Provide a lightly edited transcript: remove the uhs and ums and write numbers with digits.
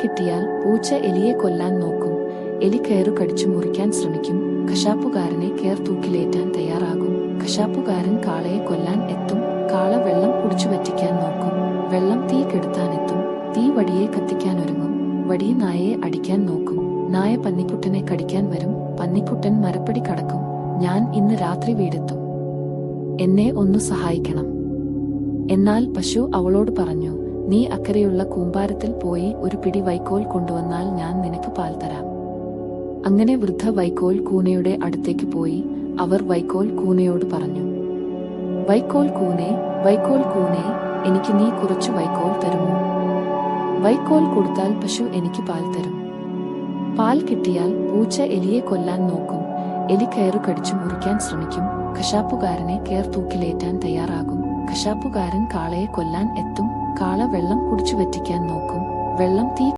കിട്ടിയാൽ പൂച്ച എലിയെ കൊല്ലാൻ നോക്കും. എലി കയറു കടിച്ചു മുറിക്കാൻ ശ്രമിക്കും. കശാപ്പുകാരനെ തൂക്കിലേറ്റാൻ തയ്യാറാകും. കശാപ്പുകാരൻ കാളയെ കൊല്ലാൻ എത്തും. കാള വെള്ളം കുടിച്ചു വറ്റിക്കാൻ നോക്കും. വെള്ളം തീ കെടുത്താനെത്തും. തീ വടിയെ കത്തിക്കാനൊരുങ്ങും. വടി നായയെ അടിക്കാൻ നോക്കും. നായ പന്നിക്കുട്ടനെ കടിക്കാൻ വരും. പന്നിക്കുട്ടൻ മരപ്പടി കടക്കും. ഞാൻ ഇന്ന് രാത്രി വീടെത്തും. എന്നെ ഒന്നു സഹായിക്കണം. എന്നാൽ പശു അവളോട് പറഞ്ഞു, നീ അക്കരെയുള്ള കൂമ്പാരത്തിൽ പോയി ഒരു പിടി വൈക്കോൽ കൊണ്ടുവന്നാൽ ഞാൻ നിനക്ക് പാൽ തരാം. അങ്ങനെ വൃദ്ധ വൈക്കോൽ കൂനയുടെ അടുത്തേക്ക് പോയി. അവർ വൈക്കോൽ കൂനയോട് പറഞ്ഞു, വൈക്കോൽ കൂനേ, വൈക്കോൽ കൂനേ, എനിക്ക് നീ കുറച്ചു വൈക്കോൽ തരുമോ? വൈക്കോൽ കൊടുത്താൽ പശു എനിക്ക് പാൽ തരും. പാൽ കിട്ടിയാൽ പൂച്ച എലിയെ കൊല്ലാൻ നോക്കും. എലി കയറു കടിച്ചു മുറിക്കാൻ ശ്രമിക്കും. കശാപ്പുകാരനെ തൂക്കിലേറ്റാൻ തയ്യാറാകും. കശാപ്പുകാരൻ കാളയെ കൊല്ലാൻ എത്തും. കാള വെള്ളം കുടിച്ചു വറ്റിക്കാൻ നോക്കും. വെള്ളം തീ